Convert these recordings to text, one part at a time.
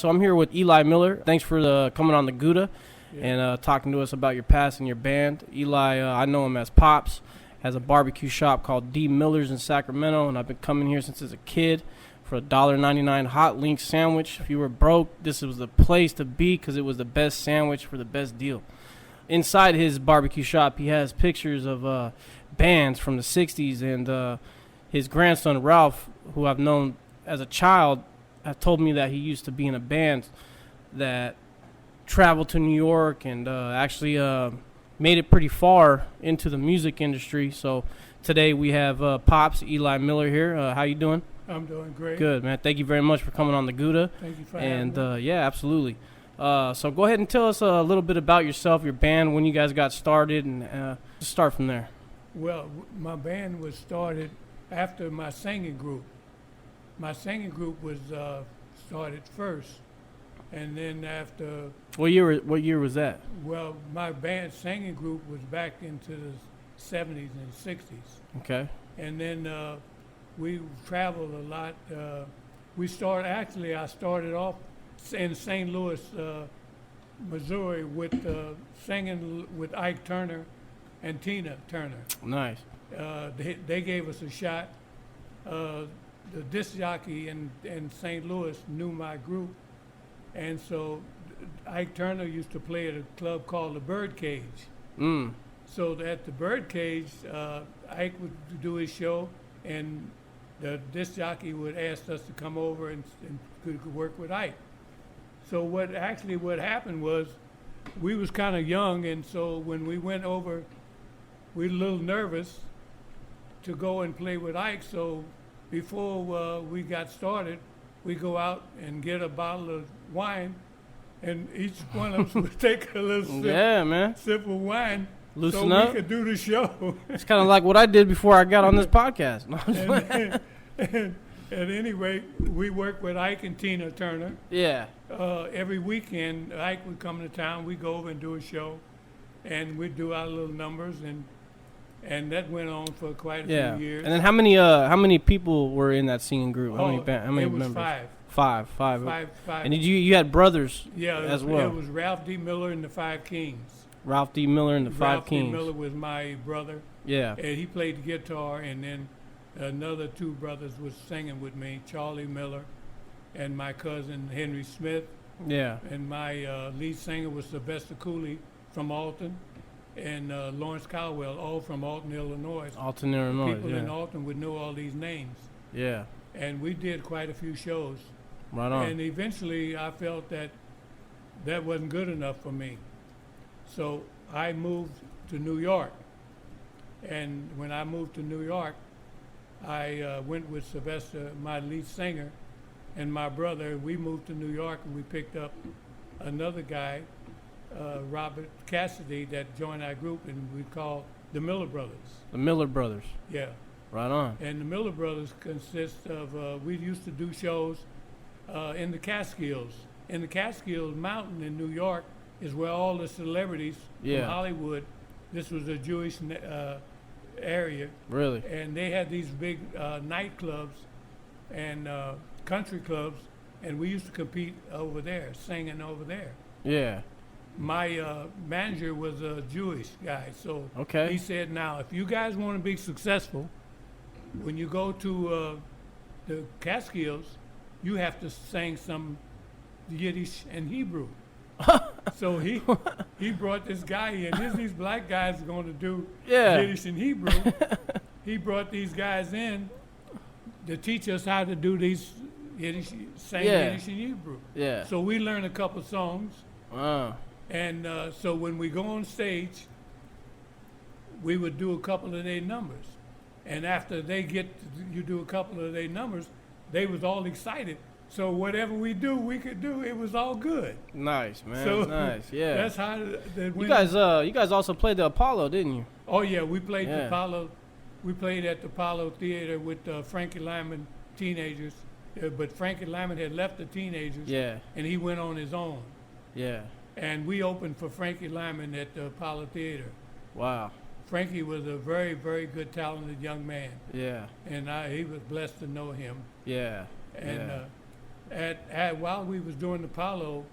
so I'm here with Eli Miller. Thanks for coming on the Gouda and talking to us about your past and your band. Eli, I know him as Pops, has a barbecue shop called D. Miller's in Sacramento, and I've been coming here since as a kid for a $1.99 hot link sandwich. If you were broke, this was the place to be because it was the best sandwich for the best deal. Inside his barbecue shop, he has pictures of bands from the 60s, and his grandson, Ralph, who I've known as a child, has told me that he used to be in a band that traveled to New York and actually made it pretty far into the music industry. So today we have Pops, Eli Miller here. How you doing? I'm doing great. Good, man. Thank you very much for coming on the Gouda. Thank you for having me. Yeah, absolutely. So go ahead and tell us a little bit about yourself, your band, when you guys got started, and just start from there. Well, my band was started after my singing group. My singing group was started first, and then after... What year was that? Well, my band singing group was back into the 70s and 60s. Okay. And then we traveled a lot. I started off in St. Louis, Missouri, with singing with Ike Turner and Tina Turner. Nice. They gave us a shot. The disc jockey in St. Louis knew my group, and so Ike Turner used to play at a club called the Birdcage. So at the Birdcage, Ike would do his show, and the disc jockey would ask us to come over and could work with Ike. So what happened was, we was kind of young, and so when we went over, we were a little nervous to go and play with Ike. So before we got started, we go out and get a bottle of wine, and each one of us would take a little sip of wine. Loosen up. We could do the show. It's kind of like what I did before I got on this podcast. And at any rate, we worked with Ike and Tina Turner. Yeah. Every weekend, Ike would come to town. We'd go over and do a show, and we'd do our little numbers, and that went on for quite a few years. And then how many people were in that singing group? How many it was members? Five. Five. And you had brothers as well? It was Ralph D. Miller and the Five Kings. Ralph D. Miller and the Five Kings. Ralph D. Miller was my brother. Yeah. And he played the guitar, and then another two brothers was singing with me, Charlie Miller and my cousin Henry Smith. Yeah. And my lead singer was Sylvester Cooley from Alton, and Lawrence Caldwell, all from Alton, Illinois. Alton, Illinois, People in Alton would know all these names. Yeah. And we did quite a few shows. Right on. And eventually I felt that wasn't good enough for me. So I moved to New York. And when I moved to New York, I went with Sylvester, my lead singer, and my brother. We moved to New York, and we picked up another guy, Robert Cassidy, that joined our group, and we called the Miller Brothers. The Miller Brothers. Yeah. Right on. And the Miller Brothers consist of, we used to do shows in the Catskills. In the Catskills Mountain in New York is where all the celebrities from Hollywood, this was a Jewish area. Really? And they had these big nightclubs and country clubs, and we used to compete over there, singing over there. Yeah. My manager was a Jewish guy, so he said, now, if you guys want to be successful, when you go to the Catskills, you have to sing some Yiddish and Hebrew. So he brought this guy in. These black guys are going to do Yiddish and Hebrew. He brought these guys in to teach us how to do these Yiddish and Hebrew. Yeah. So we learned a couple songs. Wow. And so when we go on stage, we would do a couple of their numbers. And after you do a couple of their numbers, they was all excited. So whatever we could do. It was all good. Nice, man. So nice, yeah. That's how that went. You guys also played the Apollo, didn't you? Oh yeah, we played the Apollo. We played at the Apollo Theater with Frankie Lyman teenagers, but Frankie Lyman had left the teenagers. Yeah. And he went on his own. Yeah. And we opened for Frankie Lyman at the Apollo Theater. Wow. Frankie was a very, very good, talented young man. Yeah. And he was blessed to know him. Yeah. And while we was doing the Apollo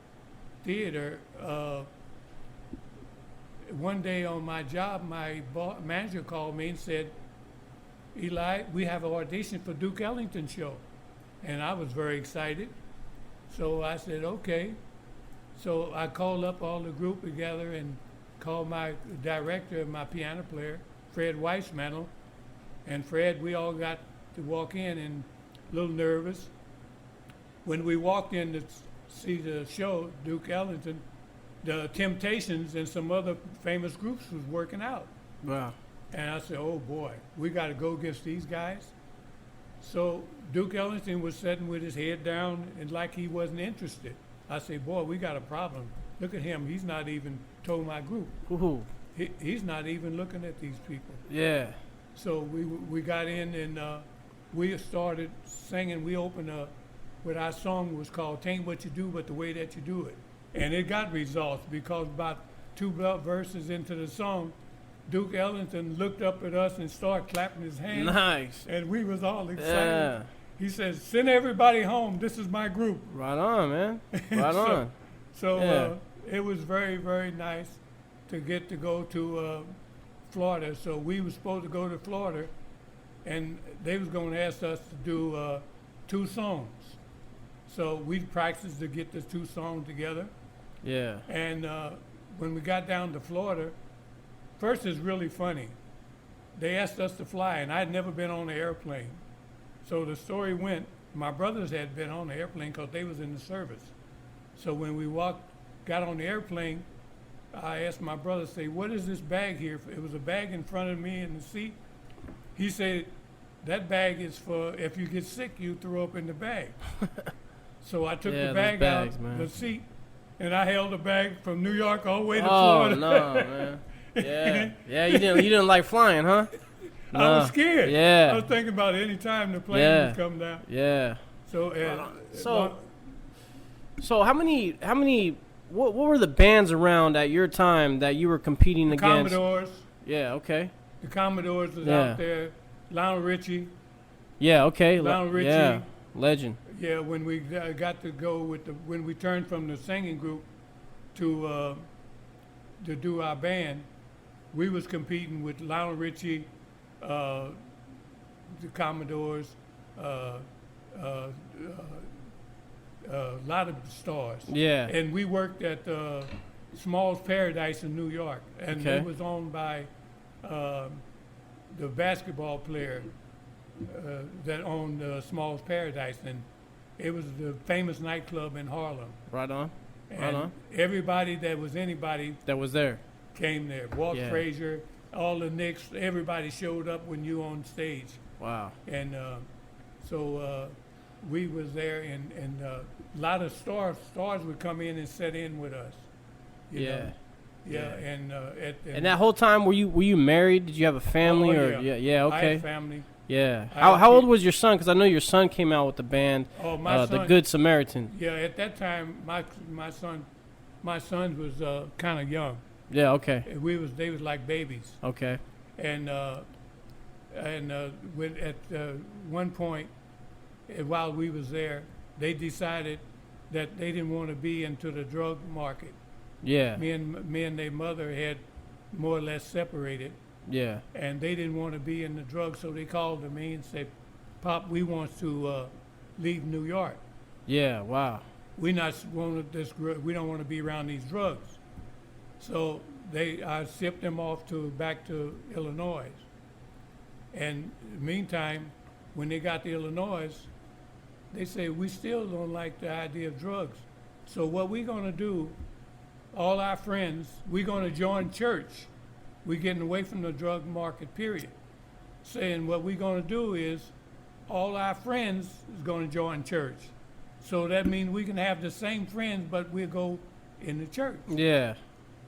Theater, one day on my job, my manager called me and said, Eli, we have an audition for Duke Ellington's show. And I was very excited. So I said, okay. So I called up all the group together and called my director, my piano player, Fred Weissmantel. And Fred, we all got to walk in and a little nervous. When we walked in to see the show, Duke Ellington, the Temptations and some other famous groups was working out. Wow. And I said, oh boy, we got to go against these guys. So Duke Ellington was sitting with his head down and like he wasn't interested. I said, boy, we got a problem. Look at him. He's not even told my group. Woohoo. He's not even looking at these people. Yeah. So we got in and we started singing. We opened what our song was called, "Tain't What You Do But the Way That You Do It." And it got results because about 2 verses into the song, Duke Ellington looked up at us and started clapping his hands. Nice. And we was all excited. Yeah. He says, send everybody home. This is my group. Right on, man. Right on. So it was very, very nice to get to go to Florida. So we were supposed to go to Florida, and they was going to ask us to do 2 songs. So we practiced to get the 2 songs together. Yeah. And when we got down to Florida, first it's really funny. They asked us to fly, and I'd never been on an airplane. So the story went, my brothers had been on the airplane because they was in the service. So when we got on the airplane, I asked my brother, say, what is this bag here? It was a bag in front of me in the seat. He said, that bag is for if you get sick, you throw up in the bag. So I took the bag out the seat, and I held the bag from New York all the way to Florida. Oh, no, man. Yeah. Yeah, you didn't like flying, huh? No. I was scared. Yeah. I was thinking about any time the plane was coming down. Yeah. So, so how many what were the bands around at your time that you were competing against? Commodores. Yeah, okay. The Commodores was out there. Lionel Richie. Yeah, okay. Lionel Richie. Yeah, legend. Yeah, when we got to go when we turned from the singing group to do our band, we was competing with Lionel Richie, the Commodores, a lot of stars. Yeah. And we worked at Small's Paradise in New York, and it was owned by the basketball player that owned Small's Paradise, and it was the famous nightclub in Harlem. Right on. And everybody that was anybody that was there came there. Walt Frazier, all the Knicks, everybody showed up when you on stage. Wow. And so we was there, and a lot of stars would come in and sit in with us. You know? Yeah, and that whole time, were you married? Did you have a family? Yeah, okay. I had family. Yeah. How old was your son? Because I know your son came out with the band, my son, the Good Samaritan. Yeah, at that time, my son was kind of young. Yeah, okay. They was like babies. Okay. And when at one point, while we was there, they decided that they didn't want to be into the drug market. Yeah. Me and their mother had more or less separated. Yeah. And they didn't want to be in the drugs, so they called to me and said, "Pop, we want to leave New York. Yeah. Wow. We don't want to be around these drugs." So I shipped them off back to Illinois. And meantime, when they got to Illinois, they say, we still don't like the idea of drugs. So what we're going to do, all our friends, we're going to join church. We're getting away from the drug market, period. Saying what we're going to do is all our friends is going to join church. So that means we can have the same friends, but we'll go in the church. Yeah.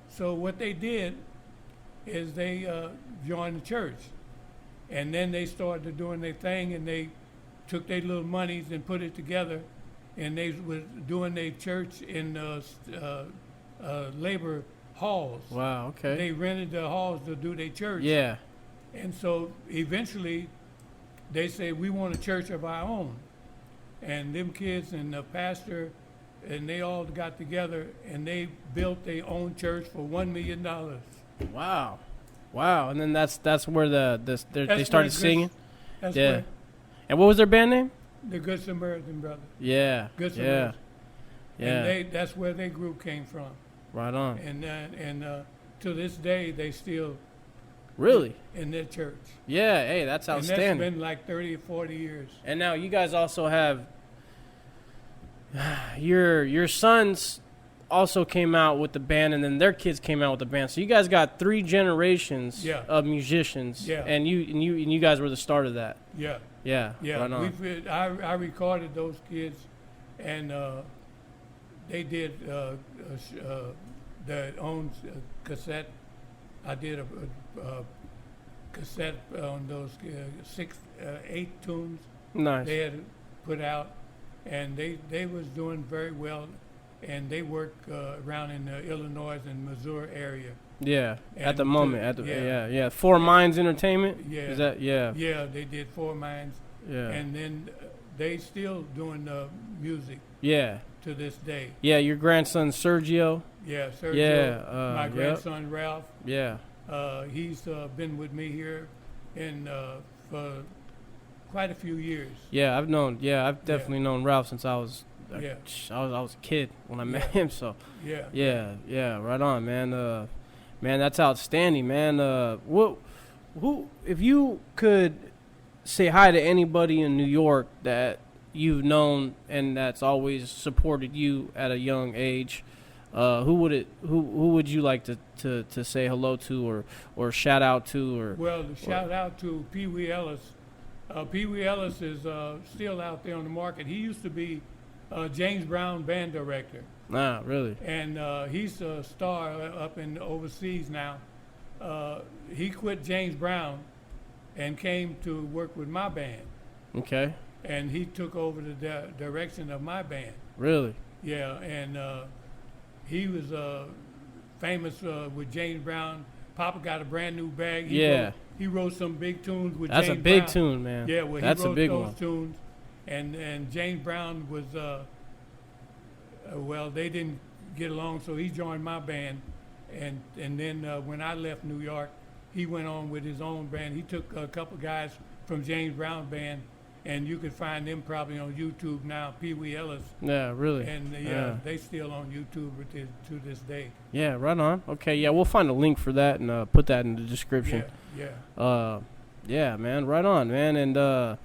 So what they did is they joined the church. And then they started doing their thing, and they took their little monies and put it together, and they was doing their church in labor halls. Wow, okay. They rented the halls to do their church. Yeah. And so eventually they say, we want a church of our own. And them kids and the pastor, and they all got together and they built their own church for $1 million. Wow. Wow. And then that's where they started singing. That's Yeah. where And what was their band name? the Good Samaritan Brothers. Yeah. Good Yeah. Samaritan. Yeah. And that's where their group came from. Right on. And to this day, they still Really? in their church. Yeah. Hey, that's And that's outstanding. been like 30 or 40 years. And now you guys also have your sons also came out with the band, and then their kids came out with the band. So you guys got 3 generations Yeah. of musicians. Yeah. And you guys were the start of that. Yeah. Yeah. Yeah. Right on. I recorded those kids, and they did their own cassette. I did a cassette on those 8 tunes Nice. they had put out, and they was doing very well, and they work around in the Illinois and Missouri area. Yeah. At the And, moment. yeah. Yeah. Four Minds Entertainment. Yeah. Is that? Yeah. Yeah, they did 4 Minds, Yeah. and then they still doing music Yeah. to this day. Yeah. Your grandson Sergio. Yeah, Sergio, Yeah. my Yep. grandson Ralph, Yeah. he's been with me here for quite a few years. Yeah. I've definitely known Ralph since I was Yeah. I was a kid when I met Yeah. him. So. Yeah. Yeah, right on, man. Man, that's outstanding, man. Who, if you could say hi to anybody in New York that you've known and that's always supported you at a young age, who would you like to say hello to or shout out to or? Well, shout out to Peewee Ellis. Peewee Ellis is still out there on the market. He used to be James Brown band director. Nah, really. And he's a star up in overseas now. He quit James Brown and came to work with my band. Okay. And he took over the direction of my band. Really? Yeah, and he was famous with James Brown. Papa got a brand new bag. He wrote some big tunes with That's James a big Brown. tune, man. Yeah, well, that's he wrote a big those one. tunes. And James Brown was, well, they didn't get along, so he joined my band. And then when I left New York, he went on with his own band. He took a couple guys from James Brown band, and you can find them probably on YouTube now, Peewee Ellis. Yeah, really. And Yeah. they still on YouTube to this day. Yeah, right on. Okay, yeah, we'll find a link for that and put that in the description. Yeah. Yeah, man, right on, man. And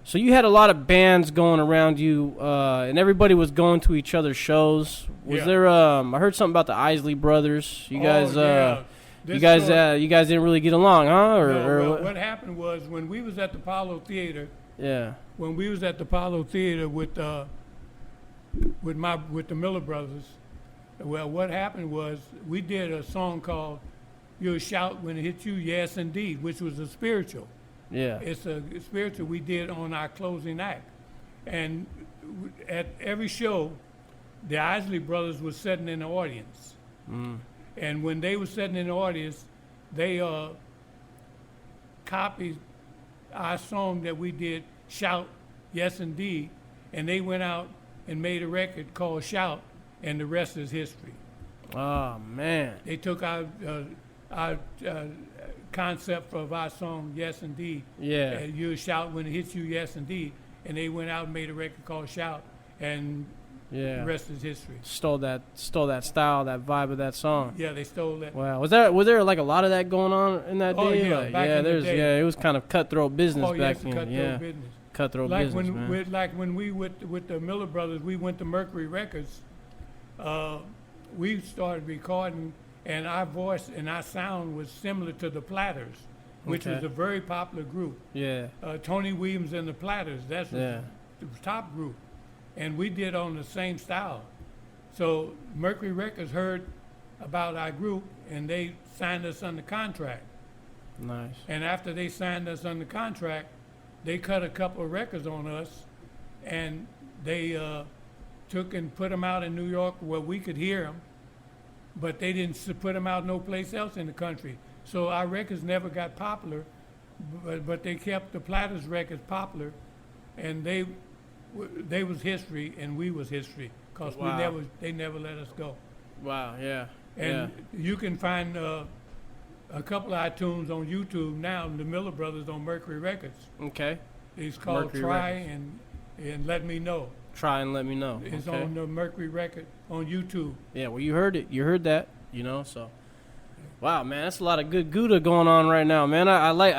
so you had a lot of bands going around you, and everybody was going to each other's shows. Was Yeah. there? I heard something about the Isley Brothers. You guys, yeah. you guys didn't really get along, huh? Well, what happened was when we was at the Apollo Theater. Yeah. When we was at the Apollo Theater with the Miller Brothers, well, what happened was we did a song called "You'll Shout When It Hits You, Yes Indeed," which was a spiritual. Yeah. It's a spiritual we did on our closing act, and at every show, the Isley Brothers was sitting in the audience, and when they were sitting in the audience, they copied our song that we did, "Shout, Yes Indeed," and they went out and made a record called "Shout," and the rest is history. Oh man. They took our concept of our song, "Yes Indeed." Yeah. You shout when it hits you, yes indeed. And they went out and made a record called "Shout," and Yeah. the rest is history. Stole that style, that vibe of that song. Yeah, they stole that. Wow. Was there like a lot of that going on in that Oh, day? yeah, Like, back in the there's day. it was kind of cutthroat business Oh, back yes, then. cutthroat Yeah. business. Cutthroat Like business, when man. when we with the Miller Brothers, we went to Mercury Records. We started recording, and our voice and our sound was similar to the Platters, which Okay. was a very popular group. Yeah. Tony Williams and the Platters. That's Yeah. the top group, and we did on the same style. So Mercury Records heard about our group, and they signed us under contract. Nice. And after they signed us under contract, they cut a couple of records on us, and they took and put them out in New York where we could hear them, but they didn't put them out no place else in the country. So our records never got popular, but they kept the Platters records popular, and they they was history and we was history, because Wow. they never let us go. Wow. Yeah. And you can find a couple of iTunes on YouTube now, the Miller Brothers on Mercury Records. Okay. It's called Mercury Try Records. and Let Me Know. Try and let me know. It's Okay. on the Mercury Record on YouTube. Yeah. Well, you heard it. You heard that. So. Wow, man, that's a lot of good Gouda going on right now, man. I like.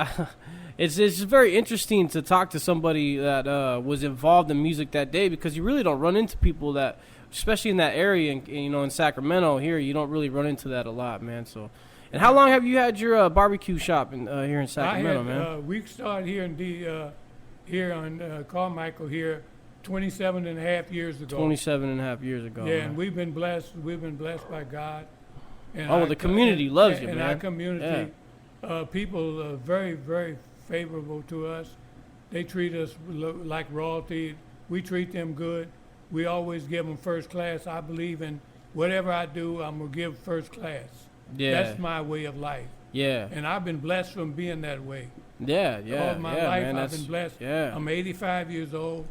It's just very interesting to talk to somebody that was involved in music that day, because you really don't run into people that, especially in that area, and in Sacramento here, you don't really run into that a lot, man. So, and how long have you had your barbecue shop here in Sacramento, man? We started here here on Carmichael here 27 and a half years ago. 27 and a half years ago. Yeah, man. and we've been blessed. We've been blessed by God. And the community loves you, and man. our community, people are very, very favorable to us. They treat us like royalty. We treat them good. We always give them first class. I believe in whatever I do, I'm going to give first class. Yeah. That's my way of life. Yeah. And I've been blessed from being that way. Yeah. All my life, man, I've been blessed. Yeah. I'm 85 years old.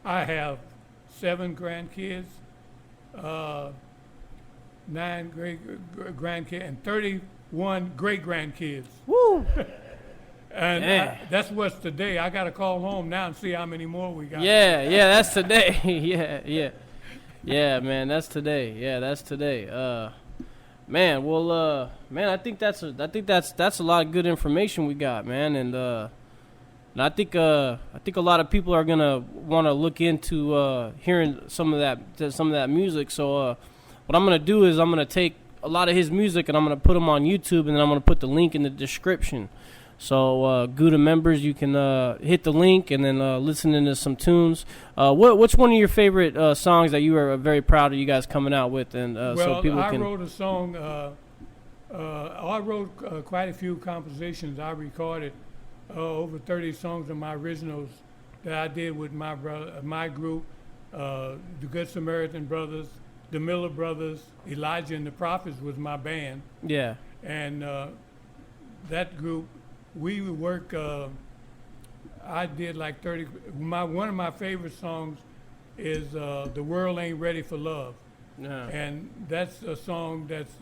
I have 7 grandkids, 9 great-grandkids, and 31 great-grandkids. Woo. And that's what's today. I got to call home now and see how many more we got. Yeah, that's today. Yeah, man, that's today. Yeah, that's today. Man, well, man, I think that's a lot of good information we got, man, and I think a lot of people are gonna want to look into hearing some of that music. So, what I'm gonna do is I'm gonna take a lot of his music and I'm gonna put them on YouTube, and then I'm gonna put the link in the description. So, Gouda members, you can hit the link and then listen into some tunes. What's one of your favorite songs that you are very proud of you guys coming out with? And so people can. I wrote a song. I wrote quite a few compositions. I recorded over 30 songs of my originals that I did with my group, the Good Samaritan Brothers, the Miller Brothers, Elijah and the Prophets was my band. Yeah. And that group, we would work. I did like 30. One of my favorite songs is "The World Ain't Ready for Love," and that's a song that's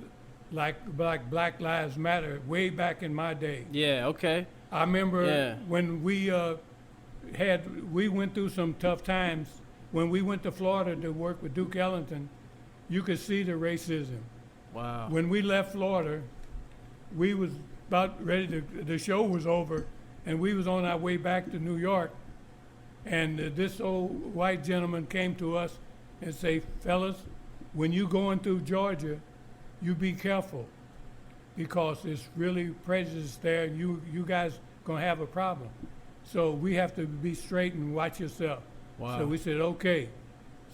like Black Lives Matter way back in my day. Yeah. Okay. I remember when we went through some tough times. When we went to Florida to work with Duke Ellington, you could see the racism. Wow. When we left Florida, we was about ready to, the show was over, and we was on our way back to New York, and this old white gentleman came to us and say, fellas, when you going through Georgia, you be careful, because it's really prejudice there, and you guys gonna have a problem. So we have to be straight and watch yourself. Wow. So we said, okay.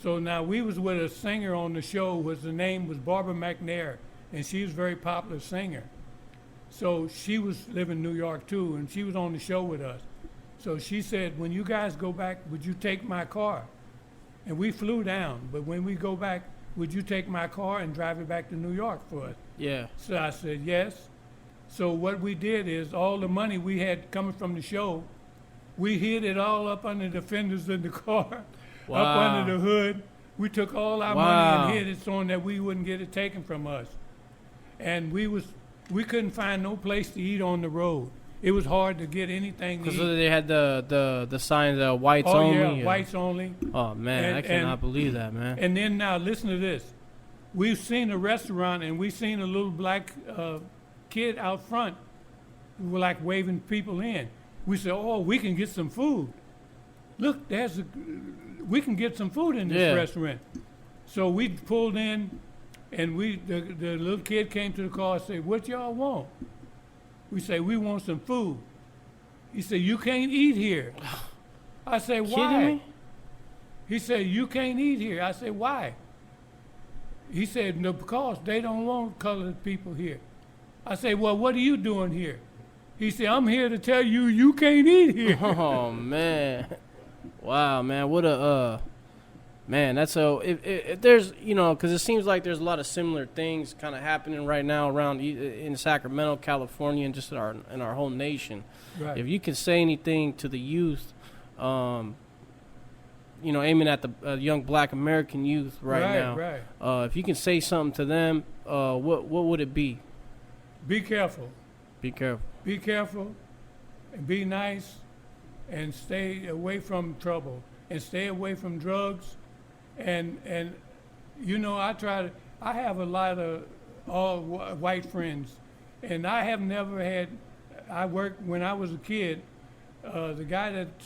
So now we was with a singer on the show, the name was Barbara McNair, and she was a very popular singer. So she was living in New York too, and she was on the show with us. So she said, when you guys go back, would you take my car? And we flew down, but when we go back, would you take my car and drive it back to New York for us? Yeah. So I said, yes. So what we did is all the money we had coming from the show, we hid it all up under the fenders in the car, Wow. up under the hood. We took all our money and hid it so that we wouldn't get it taken from us. And we couldn't find no place to eat on the road. It was hard to get anything to eat. Because they had the sign, the whites Oh, only. yeah, whites only. Oh, man, I cannot believe that, man. And then now listen to this. We've seen a restaurant and we've seen a little black kid out front who were like waving people in. We said, oh, we can get some food. Look, we can get some food in this restaurant. So we pulled in, and the little kid came to the car and said, what y'all want? We say, we want some food. He said, you can't eat here. I said, why? Kidding me? He said, you can't eat here. I said, why? He said, no, because they don't want colored people here. I said, well, what are you doing here? He said, I'm here to tell you you can't eat here. Oh, man. Wow, man. What a, man, that's so, if there's, because it seems like there's a lot of similar things kind of happening right now around in Sacramento, California, and just in our whole nation. Right. If you can say anything to the youth, aiming at the young Black American youth right now. Right. If you can say something to them, what would it be? Be careful. Be careful. Be careful, and be nice, and stay away from trouble, and stay away from drugs, and I have a lot of all white friends, and I have never had. I worked when I was a kid. The guy that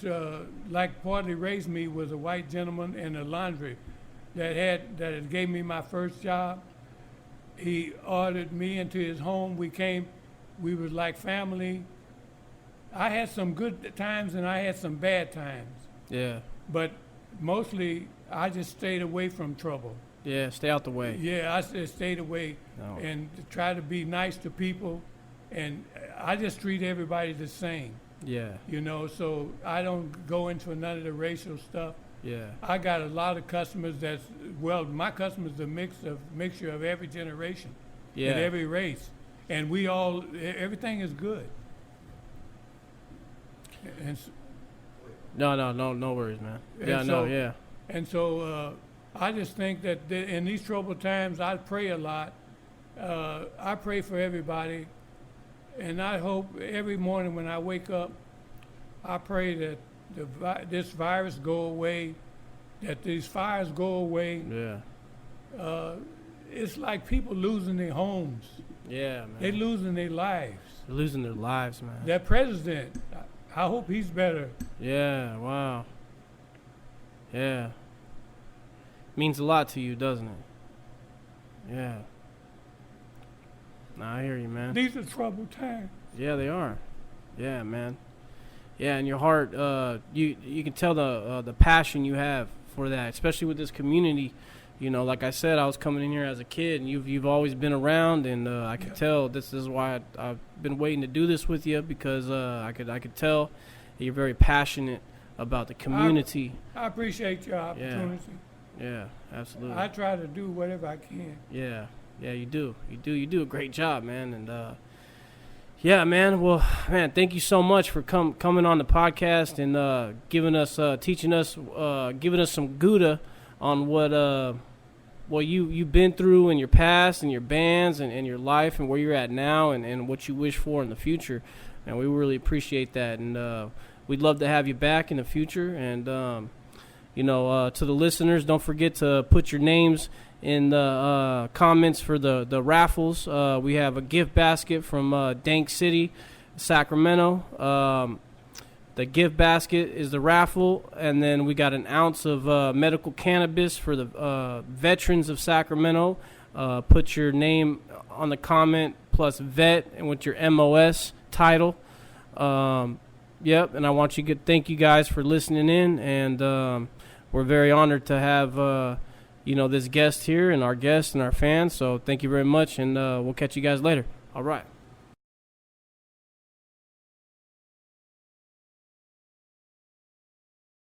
partly raised me was a white gentleman in a laundry that gave me my first job. He ordered me into his home. We was like family. I had some good times and I had some bad times. Yeah. But mostly I just stayed away from trouble. Yeah, stay out the way. Yeah, I just stayed away and try to be nice to people, and I just treat everybody the same. Yeah. So I don't go into none of the racial stuff. Yeah. I got a lot of customers my customers are a mixture of every generation and every race. And everything is good. And No worries, man. And so I just think that in these troubled times, I pray a lot. I pray for everybody. And I hope every morning when I wake up, I pray that this virus go away, that these fires go away. Yeah. It's like people losing their homes. Yeah, man. They're losing their lives. They're losing their lives, man. That president, I hope he's better. Yeah, wow. Yeah. Means a lot to you, doesn't it? Yeah. Nah, I hear you, man. These are troubled times. Yeah, they are. Yeah, man. Yeah, and your heart, you can tell the passion you have for that, especially with this community. Like I said, I was coming in here as a kid, and you've always been around, and I could tell this is why I've been waiting to do this with you, because I could tell that you're very passionate about the community. I appreciate your opportunity. Yeah, absolutely. I try to do whatever I can. Yeah, you do. You do a great job, man, and yeah, man. Well, man, thank you so much for coming on the podcast and giving us, teaching us, giving us some Gouda on what you've been through in your past and your bands and your life and where you're at now and what you wish for in the future. And we really appreciate that. And we'd love to have you back in the future. And, to the listeners, don't forget to put your names in the comments for the raffles. We have a gift basket from Dank City, Sacramento. The gift basket is the raffle, and then we got an ounce of medical cannabis for the veterans of Sacramento. Put your name on the comment plus vet and with your MOS title. Yep, and I want you to thank you guys for listening in, and we're very honored to have this guest here and our guests and our fans. So thank you very much, and we'll catch you guys later. All right.